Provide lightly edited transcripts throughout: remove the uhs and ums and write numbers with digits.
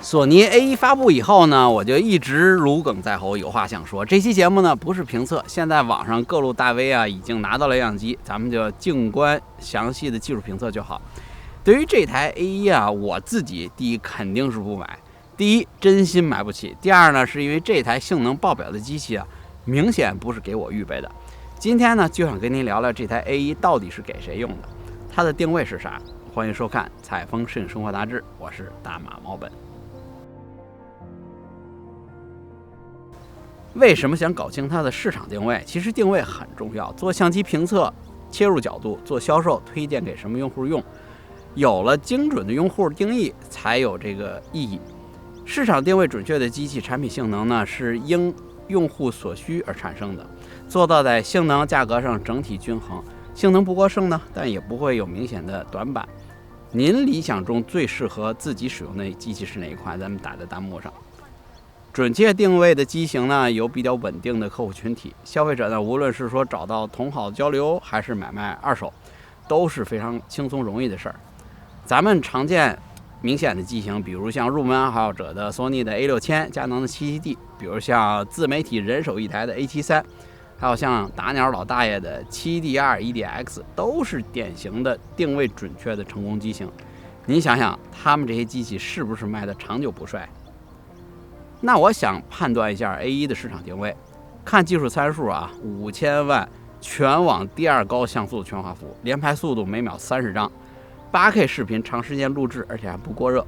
索尼 A1 发布以后呢，我就一直如鲠在喉，有话想说。这期节目呢不是评测，现在网上各路大 V 啊已经拿到了样机，咱们就静观详细的技术评测就好。对于这台 A1 啊，我自己第一肯定是不买，第一真心买不起，第二呢是因为这台性能爆表的机器啊，明显不是给我预备的。今天呢就想跟您聊聊这台 A1 到底是给谁用的，它的定位是啥？欢迎收看《采风摄影生活杂志》，我是大马猫本。为什么想搞清它的市场定位？其实定位很重要，做相机评测切入角度，做销售推荐给什么用户用，有了精准的用户定义才有这个意义。市场定位准确的机器产品性能呢，是因用户所需而产生的，做到在性能价格上整体均衡，性能不过剩呢，但也不会有明显的短板。您理想中最适合自己使用的机器是哪一款？咱们打在弹幕上。准确定位的机型呢，有比较稳定的客户群体，消费者呢，无论是说找到同好交流，还是买卖二手，都是非常轻松容易的事儿。咱们常见明显的机型，比如像入门爱好者的索尼的 A6000、佳能的 77D， 比如像自媒体人手一台的 A73， 还有像打鸟老大爷的 7DR 1DX， 都是典型的定位准确的成功机型。您想想，他们这些机器是不是卖的长久不衰？那我想判断一下 A1 的市场定位，看技术参数啊，5000万全网第二高像素全画幅，连拍速度每秒30张，8K 视频长时间录制，而且还不过热，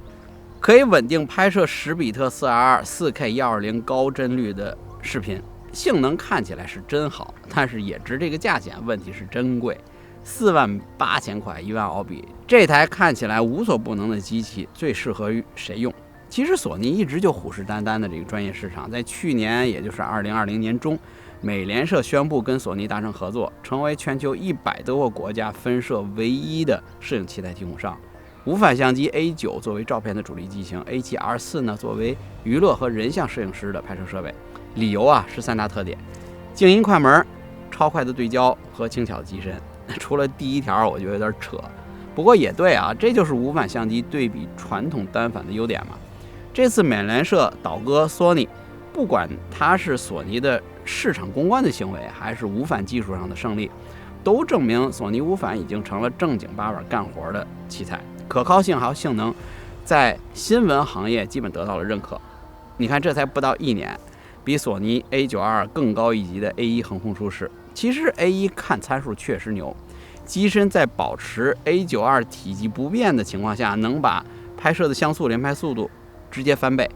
可以稳定拍摄10比特 4:2 4K 120高帧率的视频，性能看起来是真好，但是也值这个价钱，问题是真贵，48000块1万澳币，这台看起来无所不能的机器最适合于谁用？其实索尼一直就虎视眈眈的这个专业市场，在去年也就是2020年中，美联社宣布跟索尼达成合作，成为全球100多个国家分摄唯一的摄影器材提供商。无反相机 A9 作为照片的主力机型， A7R4 呢作为娱乐和人像摄影师的拍摄设备。理由啊是3大特点：静音快门、超快的对焦和轻巧的机身。除了第一条我觉得有点扯，不过也对啊，这就是无反相机对比传统单反的优点嘛。这次美联社倒戈索尼，不管它是索尼的市场公关的行为，还是无反技术上的胜利，都证明索尼无反已经成了正经八百干活的器材，可靠性还有性能在新闻行业基本得到了认可。你看这才不到1年，比索尼 A92 更高一级的 A1 横空出世。其实 A1 看参数确实牛，机身在保持 A92 体积不变的情况下，能把拍摄的像素连拍速度直接翻倍，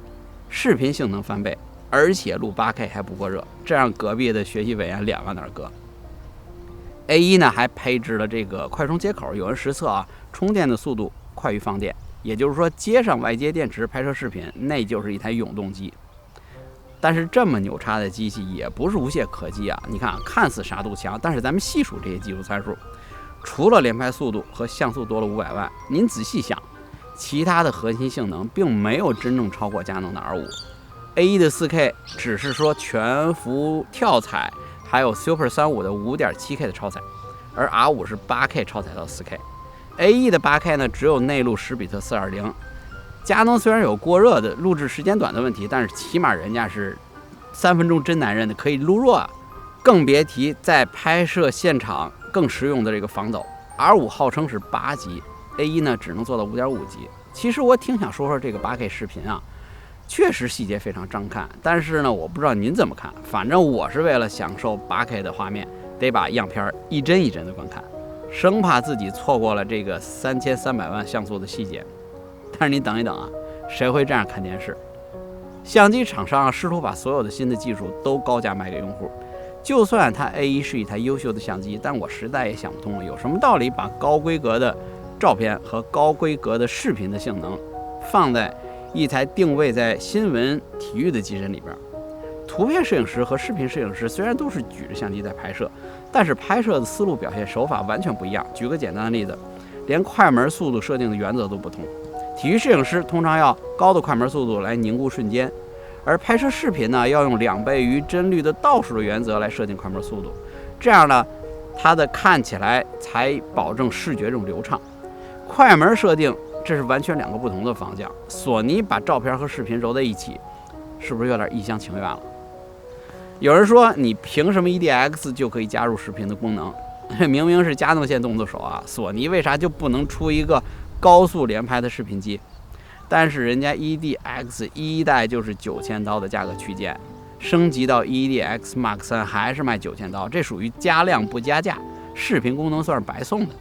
视频性能翻倍，而且录 8K 还不过热，这让隔壁的学习委员脸往哪儿搁。 A1 呢还配置了这个快充接口，有人实测啊，充电的速度快于放电，也就是说接上外接电池拍摄视频，那就是一台永动机。但是这么牛叉的机器也不是无懈可击啊！你看，看似杀度强，但是咱们细数这些技术参数，除了连拍速度和像素多了500万，您仔细想，其他的核心性能并没有真正超过佳能的 R5。A1 的 4K 只是说全幅跳彩，还有 Super 35的 5.7K 的超彩，而 R5 是 8K 超彩到 4K。A1 的 8K 呢，只有内录10比特 420。佳能虽然有过热的录制时间短的问题，但是起码人家是3分钟真男人的，可以录弱啊，更别提在拍摄现场更实用的这个防抖。R5 号称是8级，A1 呢只能做到5.5级。其实我挺想说说这个 8K 视频啊，确实细节非常张看，但是呢我不知道您怎么看，反正我是为了享受 8K 的画面，得把样片一帧一帧的观看，生怕自己错过了这个3300万像素的细节。但是你等一等啊，谁会这样看电视？相机厂商试图把所有的新的技术都高价卖给用户，就算它 A1 是一台优秀的相机，但我实在也想不通了，有什么道理把高规格的照片和高规格的视频的性能放在一台定位在新闻体育的机身里边？图片摄影师和视频摄影师虽然都是举着相机在拍摄，但是拍摄的思路表现手法完全不一样。举个简单的例子，连快门速度设定的原则都不同。体育摄影师通常要高的快门速度来凝固瞬间，而拍摄视频呢，要用2倍于帧率的倒数的原则来设定快门速度，这样呢，它的看起来才保证视觉这种流畅。快门设定这是完全两个不同的方向。索尼把照片和视频揉在一起，是不是有点一厢情愿了？有人说，你凭什么 EDX 就可以加入视频的功能？明明是佳能线动的手啊，索尼为啥就不能出一个高速连拍的视频机？但是人家 EDX 一代就是9000刀的价格区间，升级到 EDX Mark 3还是卖9000刀，这属于加量不加价，视频功能算是白送的。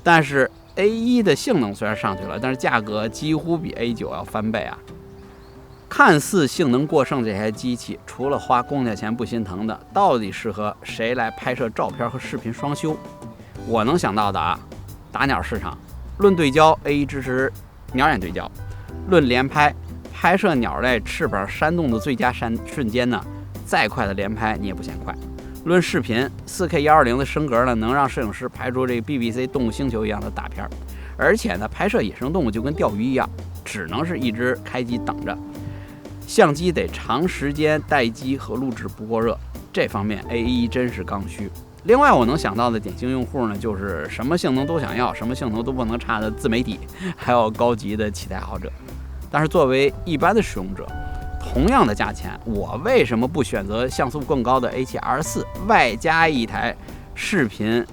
但是 A1 的性能虽然上去了，但是价格几乎比 A9 要翻倍啊！看似性能过剩这台机器，除了花公家钱不心疼的，到底适合谁来拍摄照片和视频双修？我能想到的啊，打鸟市场，论对焦 A1 支持鸟眼对焦，论连拍，拍摄鸟类翅膀扇动的最佳瞬间呢，再快的连拍你也不嫌快。论视频 4K120 的升格呢，能让摄影师拍出这个 BBC 动物星球一样的大片，而且呢，拍摄野生动物就跟钓鱼一样，只能是一直开机等着。相机得长时间待机和录制不过热，这方面 A1 真是刚需。另外我能想到的典型用户呢，就是什么性能都想要，什么性能都不能差的自媒体，还有高级的器材爱好者。但是作为一般的使用者，同样的价钱，我为什么不选择像素更高的 A7R4，外加一台视频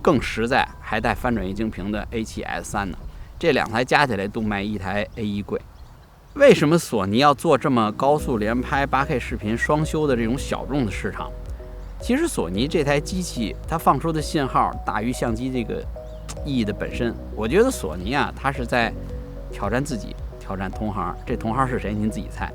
更实在还带翻转液晶屏的 A7S3 呢？这两台加起来都卖一台 A1 贵。为什么索尼要做这么高速连拍 8K 视频双修的这种小众的市场？其实索尼这台机器它放出的信号大于相机这个意义的本身。我觉得索尼啊，它是在挑战自己，挑战同行。这同行是谁？您自己猜。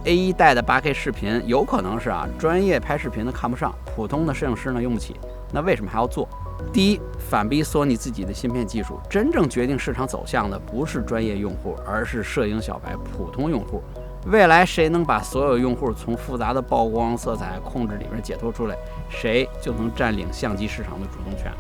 A1 代的 8K 视频有可能是专业拍视频的看不上，普通的摄影师呢用不起。那为什么还要做？第一，反逼索尼自己的芯片技术，真正决定市场走向的不是专业用户，而是摄影小白普通用户。未来谁能把所有用户从复杂的曝光、色彩控制里面解脱出来，谁就能占领相机市场的主动权。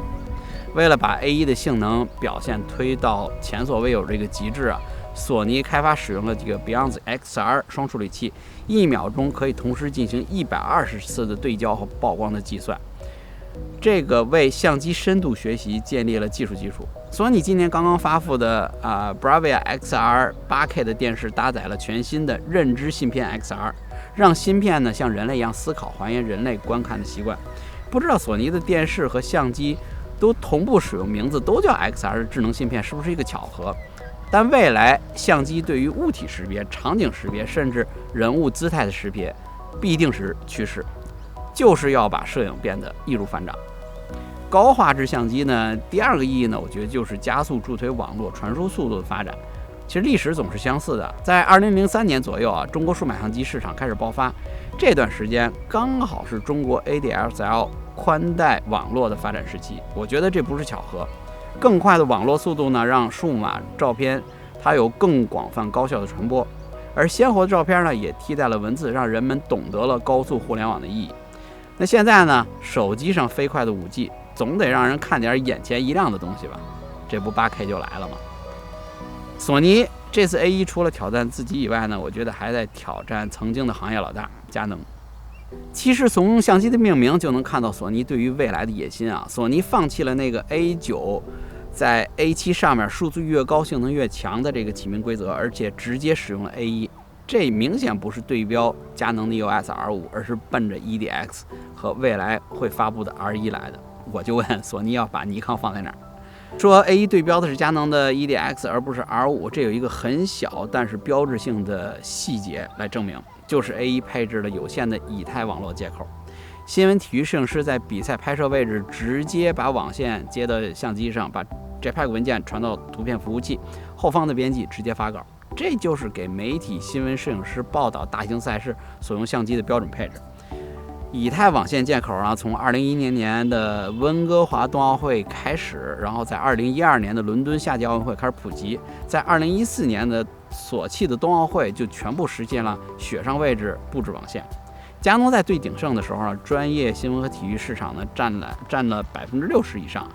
为了把 A1 的性能表现推到前所未有这个极致啊，索尼开发使用了这个 Beyond XR 双处理器，1秒钟可以同时进行120次的对焦和曝光的计算。这个为相机深度学习建立了技术基础。索尼今年刚刚发布的Bravia XR 8K 的电视搭载了全新的认知芯片 XR， 让芯片呢像人类一样思考，还原人类观看的习惯。不知道索尼的电视和相机都同步使用名字都叫 XR 的智能芯片是不是一个巧合？但未来相机对于物体识别、场景识别，甚至人物姿态的识别，必定是趋势。就是要把摄影变得易如反掌。高画质相机呢，第二个意义呢，我觉得就是加速助推网络传输速度的发展。其实历史总是相似的，在2003年左右啊，中国数码相机市场开始爆发，这段时间刚好是中国 ADSL 宽带网络的发展时期。我觉得这不是巧合。更快的网络速度呢，让数码照片它有更广泛高效的传播，而鲜活的照片呢，也替代了文字，让人们懂得了高速互联网的意义。那现在呢，手机上飞快的 5G 总得让人看点眼前一亮的东西吧，这不 8K 就来了吗？索尼这次 A1 除了挑战自己以外呢，我觉得还在挑战曾经的行业老大佳能。其实从相机的命名就能看到索尼对于未来的野心啊。索尼放弃了那个 A9 在 A7 上面数字越高性能越强的这个起名规则，而且直接使用了 A1，这明显不是对标佳能的 EOS R5，而是奔着 EDX 和未来会发布的 R1 来的。我就问索尼要把尼康放在哪儿？说 A1 对标的是佳能的 EDX 而不是 R5， 这有一个很小但是标志性的细节来证明，就是 A1 配置了有线的以太网络接口。新闻体育摄影师在比赛拍摄位置直接把网线接到相机上，把 JPEG 文件传到图片服务器，后方的编辑直接发稿。这就是给媒体、新闻摄影师报道大型赛事所用相机的标准配置。以太网线接口啊，从2010年的温哥华冬奥会开始，然后在2012年的伦敦夏季奥运会开始普及，在2014年的索契的冬奥会就全部实现了雪上位置布置网线。佳能在最鼎盛的时候呢，专业新闻和体育市场呢占了60%以上，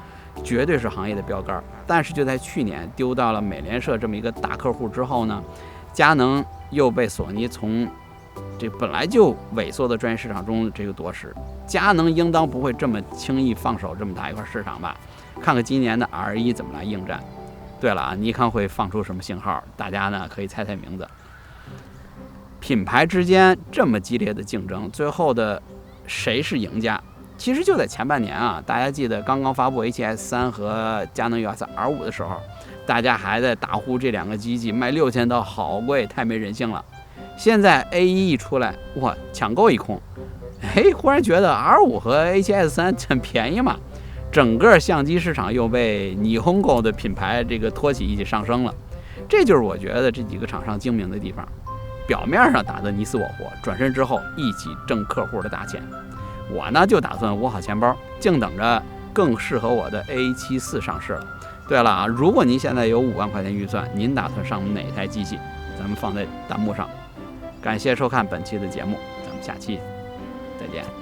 绝对是行业的标杆。但是就在去年丢到了美联社这么一个大客户之后呢，佳能又被索尼从这本来就萎缩的专业市场中这个夺食。佳能应当不会这么轻易放手这么大一块市场吧？看看今年的 R1 怎么来应战。对了啊，尼康会放出什么型号？大家呢可以猜猜名字。品牌之间这么激烈的竞争，最后的谁是赢家？其实就在前半年啊，大家记得刚刚发布 A7S3 和佳能 UX-R5 的时候，大家还在大呼这两个机器卖6000刀，好贵，太没人性了。现在 A1 一出来，哇，抢购一空，忽然觉得 R5 和 A7S3 很便宜嘛，整个相机市场又被Nihongo的品牌这个托起一起上升了。这就是我觉得这几个厂商精明的地方，表面上打得你死我活，转身之后一起挣客户的大钱。我呢就打算捂好钱包，静等着更适合我的 A74 上市了。对了啊，如果您现在有5万块钱预算，您打算上哪台机器？咱们放在弹幕上。感谢收看本期的节目，咱们下期再见。